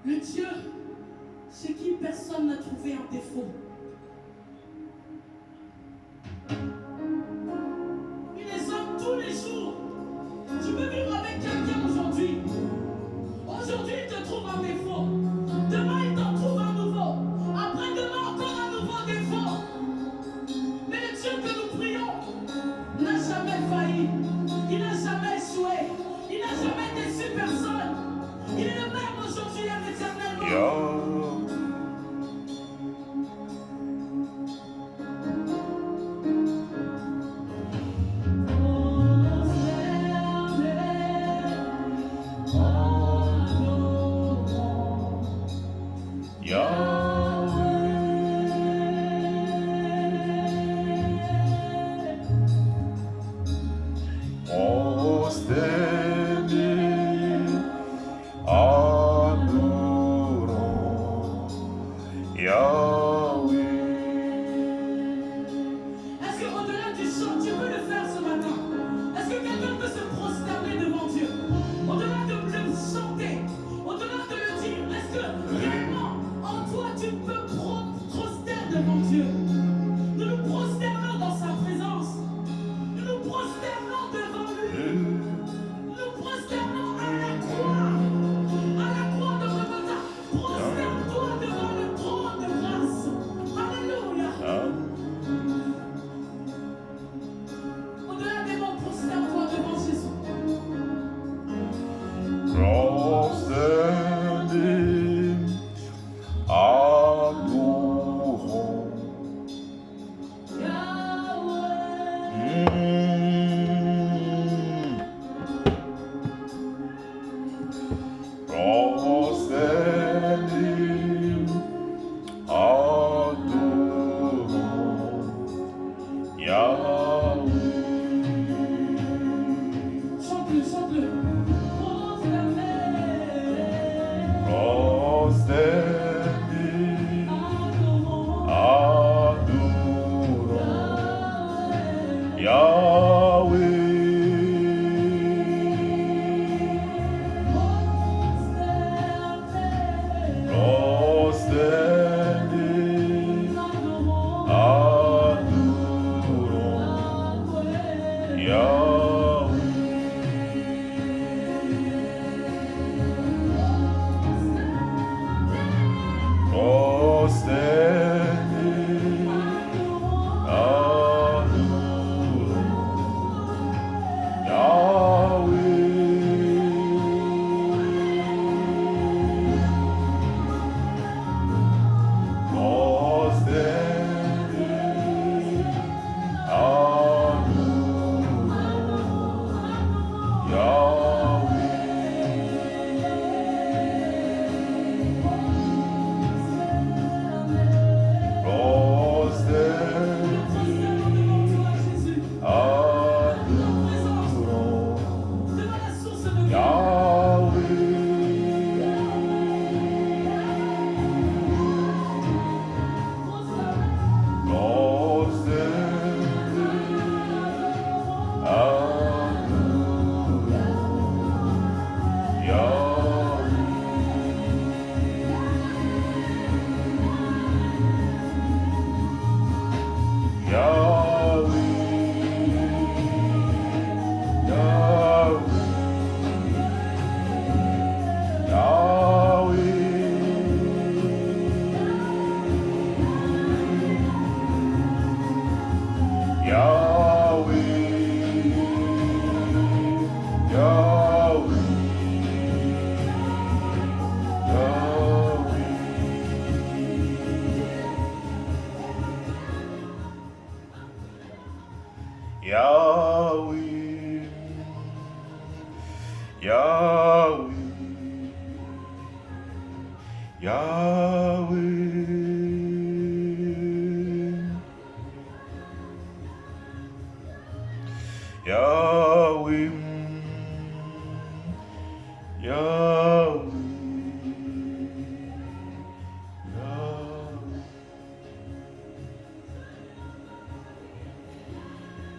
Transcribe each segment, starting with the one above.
Le Dieu chez qui personne n'a trouvé un défaut. Il les aime tous les jours. Tu peux vivre avec quelqu'un aujourd'hui. Aujourd'hui, il te trouve un défaut. Demain, il t'en trouve un nouveau. Après-demain, encore un nouveau défaut. Mais le Dieu que nous prions n'a jamais failli. Il n'a jamais échoué. Il n'a jamais déçu personne. Il est le même aujourd'hui et éternellement.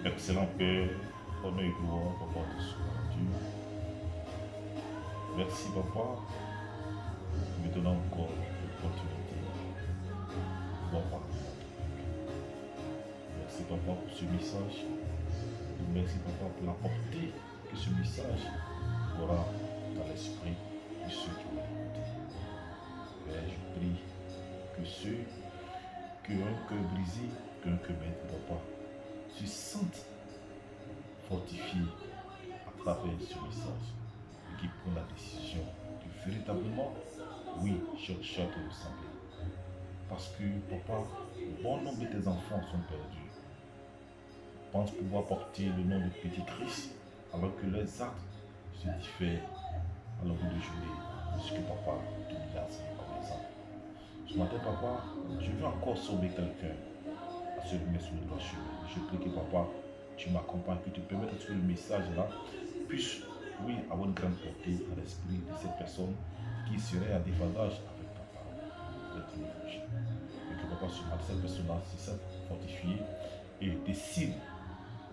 Excellent Père, honneur et gloire, Papa, te soit Dieu. Merci, Papa, me donnant encore l'opportunité de pouvoir parler. Merci Papa pour ce message. Et merci Papa pour la portée que ce message aura dans l'esprit de ceux qui vont l'écouter. Père, je prie que ceux qui ont un cœur brisé, qui ont un cœur maître, Papa, se sentent fortifiés à travers ce message et qui prennent la décision de véritablement, oui, chercher à te ressembler. Parce que, Papa, bon nombre de tes enfants sont perdus. Pensent pouvoir porter le nom de Petit Christ alors que leurs actes se diffèrent à l'envie de jouer ce que Papa te dit comme exemple. Ce matin, Papa, je veux encore sauver quelqu'un à se remettre sur le droit chemin. Je prie que Papa, tu m'accompagnes, que tu permettes que le message là puisse, oui, avoir une grande portée à l'esprit de cette personne qui serait en déphasage avec ta parole, avec ton évangile. Et que Papa, ce matin, cette personne-là se sente fortifiée et décide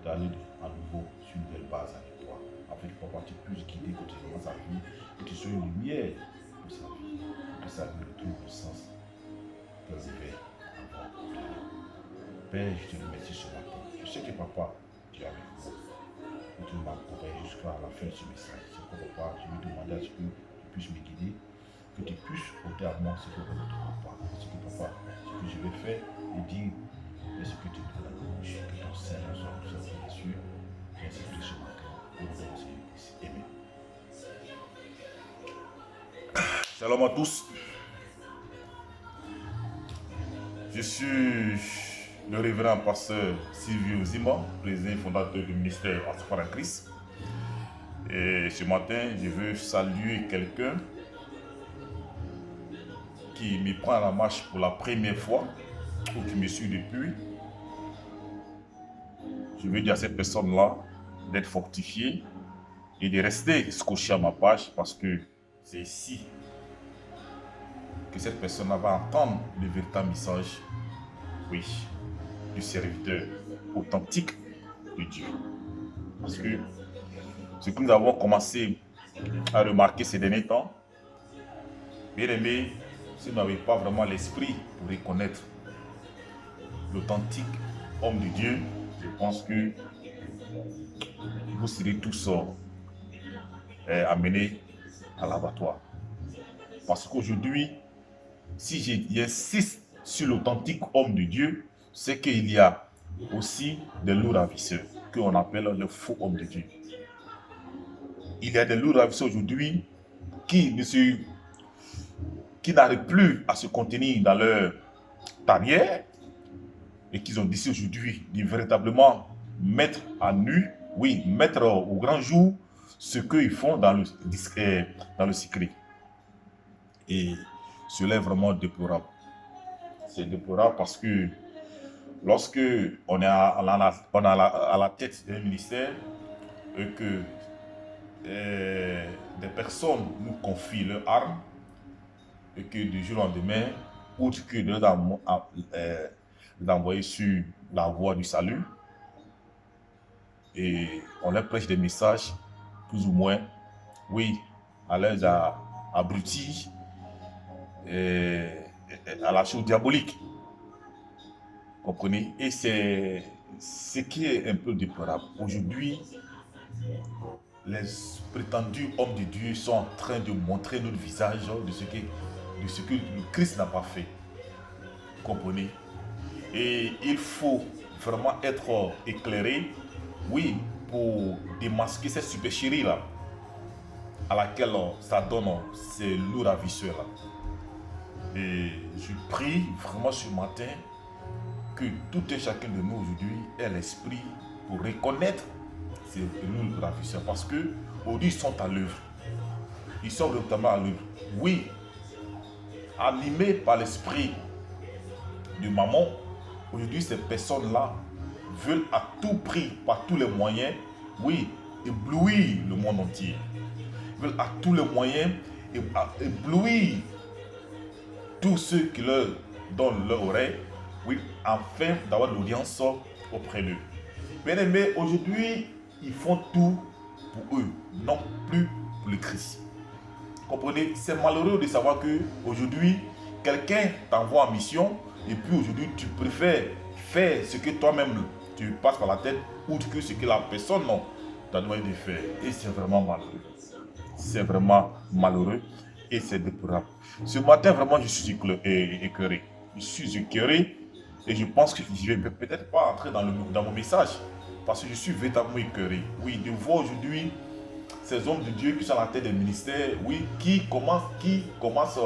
d'aller à nouveau sur une nouvelle base avec toi, afin que Papa, tu puisses guider quotidiennement sa vie, que tu sois une lumière pour sa vie, que sa vie retrouve le sens qu'elle vivait avant. Père, je te remercie ce matin. Je sais que Papa, tu es avec moi. Et tu m'accompagnes jusqu'à la fin de ce message. C'est pourquoi Papa, je vais demander à ce que tu puisses me guider, que tu puisses ôter à moi ce que je ne trouve pas. Parce que Papa, ce que je vais faire et dire, et ce que tu me donnes à la bouche, que ton Seigneur soit tout ça bien sûr. Merci pour ce matin. Au nom de Jésus. Amen. Shalom à tous. Je suis le révérend pasteur Silvio Zima, président et fondateur du ministère Espoir en Christ. Et ce matin, je veux saluer quelqu'un qui me prend à la marche pour la première fois ou qui me suit depuis. Je veux dire à cette personne-là d'être fortifiée et de rester scotché à ma page parce que c'est ici que cette personne-là va entendre le véritable message, oui, du serviteur authentique de Dieu. Parce que ce que nous avons commencé à remarquer ces derniers temps, bien aimé, si vous n'avez pas vraiment l'esprit pour reconnaître l'authentique homme de Dieu, je pense que vous serez tous amenés à l'abattoir. Parce qu'aujourd'hui, si j'insiste sur l'authentique homme de Dieu, c'est qu'il y a aussi des loups ravisseurs, qu'on appelle le faux homme de Dieu. Il y a des loups ravisseurs aujourd'hui qui n'arrivent plus à se contenir dans leur tanière et qui ont décidé aujourd'hui de véritablement mettre à nu, oui, mettre au grand jour ce qu'ils font dans le secret. Et cela est vraiment déplorable. C'est déplorable parce que lorsque on est à la tête d'un ministère et que des personnes nous confient leurs armes et que du jour au lendemain, outre que de les envoyer sur la voie du salut, et on leur prêche des messages plus ou moins, oui, à l'aise à abrutis, à la chose diabolique. Comprenez? Et c'est ce qui est un peu déplorable. Aujourd'hui, les prétendus hommes de Dieu sont en train de montrer notre visage de ce que le Christ n'a pas fait. Comprenez? Et il faut vraiment être éclairé, oui, pour démasquer cette supercherie-là à laquelle ça donne ces loups ravisseurs-là. Et je prie vraiment ce matin que tout et chacun de nous aujourd'hui ait l'esprit pour reconnaître ces loups ravisseurs. Parce qu'aujourd'hui, ils sont à l'œuvre. Ils sont véritablement à l'œuvre. Oui, animés par l'esprit de maman, aujourd'hui, ces personnes-là veulent à tout prix, par tous les moyens, oui, éblouir le monde entier. Ils veulent à tous les moyens éblouir tous ceux qui leur donnent leur oreille, oui, afin d'avoir de l'audience auprès d'eux. Bien aimés, aujourd'hui, ils font tout pour eux, non plus pour le Christ. Comprenez? C'est malheureux de savoir que aujourd'hui, quelqu'un t'envoie en mission et puis aujourd'hui, tu préfères faire ce que toi-même tu passes par la tête ou que ce que la personne t'a demandé de faire. Et c'est vraiment malheureux. C'est vraiment malheureux et c'est déplorable. Ce matin, vraiment, je suis écœuré. Je suis écœuré et je pense que je ne vais peut-être pas entrer dans mon message parce que je suis véritablement écœuré. Oui, de voir aujourd'hui ces hommes de Dieu qui sont à la tête des ministères, oui, qui commencent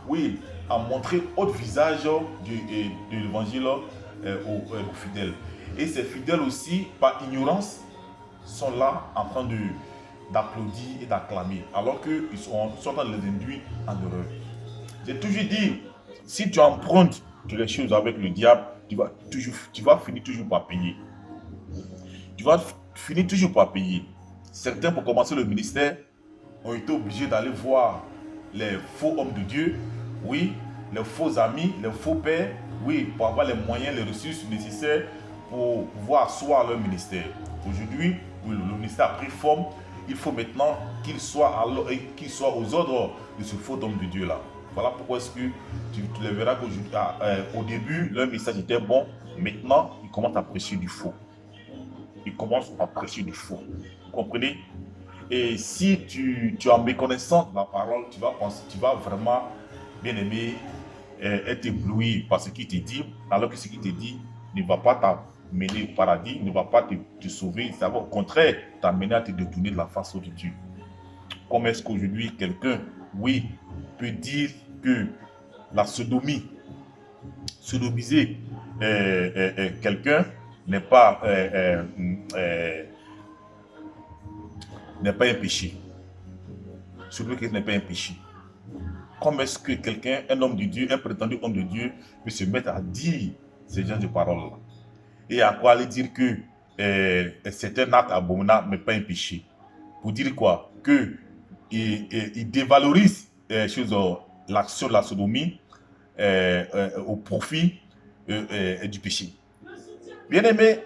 oui, à montrer autre visage de l'évangile aux fidèles. Et ces fidèles aussi, par ignorance, sont là en train d'applaudir et d'acclamer, alors qu'ils sont en train de les induire en erreur. J'ai toujours dit, si tu empruntes les choses avec le diable, tu vas finir toujours par payer. Tu vas finir toujours par payer. Certains, pour commencer le ministère, ont été obligés d'aller voir les faux hommes de Dieu, oui, les faux amis, les faux pères, oui, pour avoir les moyens, les ressources nécessaires pour pouvoir asseoir leur ministère. Aujourd'hui, oui, le ministère a pris forme. Il faut maintenant qu'il soit aux ordres de ce faux homme de Dieu là. Voilà pourquoi est-ce que tu les verras qu'au début, leur message était bon. Maintenant, ils commencent à prêcher du faux. Ils commencent à prêcher du faux. Vous comprenez? Et si tu es en méconnaissant de la parole, tu vas vraiment, bien aimé, être ébloui par ce qu'il te dit, alors que ce qu'il te dit ne va pas t'amener au paradis, ne va pas te sauver, ça va au contraire t'amener à te détourner de la face de Dieu. Comment est-ce qu'aujourd'hui quelqu'un, oui, peut dire que la sodomiser quelqu'un n'est pas un péché. Celui qui n'est pas un péché. Comment est-ce que quelqu'un, un homme de Dieu, un prétendu homme de Dieu, peut se mettre à dire ces genres de paroles-là? Et à quoi aller dire que c'est un acte abominable, mais pas un péché? Pour dire quoi? Que il dévalorise l'action de la sodomie au profit du péché. Bien aimé,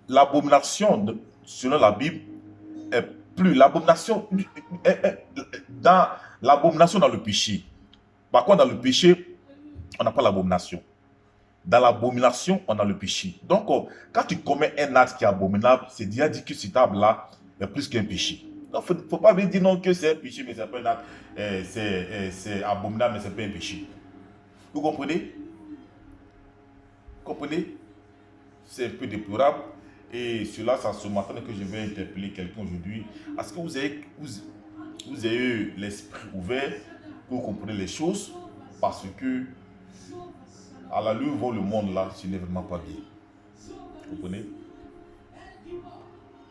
l'abomination, selon la Bible, est plus l'abomination dans le péché. Par contre, dans le péché, on n'a pas l'abomination. Dans l'abomination, on a le péché. Donc, quand tu commets un acte qui est abominable, c'est déjà dit que cet acte-là est plus qu'un péché. Donc, il ne faut pas dire non que c'est un péché, mais c'est pas un acte. C'est abominable, mais ce n'est pas un péché. Vous comprenez? Vous comprenez? C'est un peu déplorable. Et cela, c'est ce matin que je vais interpeller quelqu'un aujourd'hui. Est-ce que vous avez eu l'esprit ouvert pour comprendre les choses? Parce que à la lueur où le monde là, ce n'est vraiment pas bien. Vous comprenez?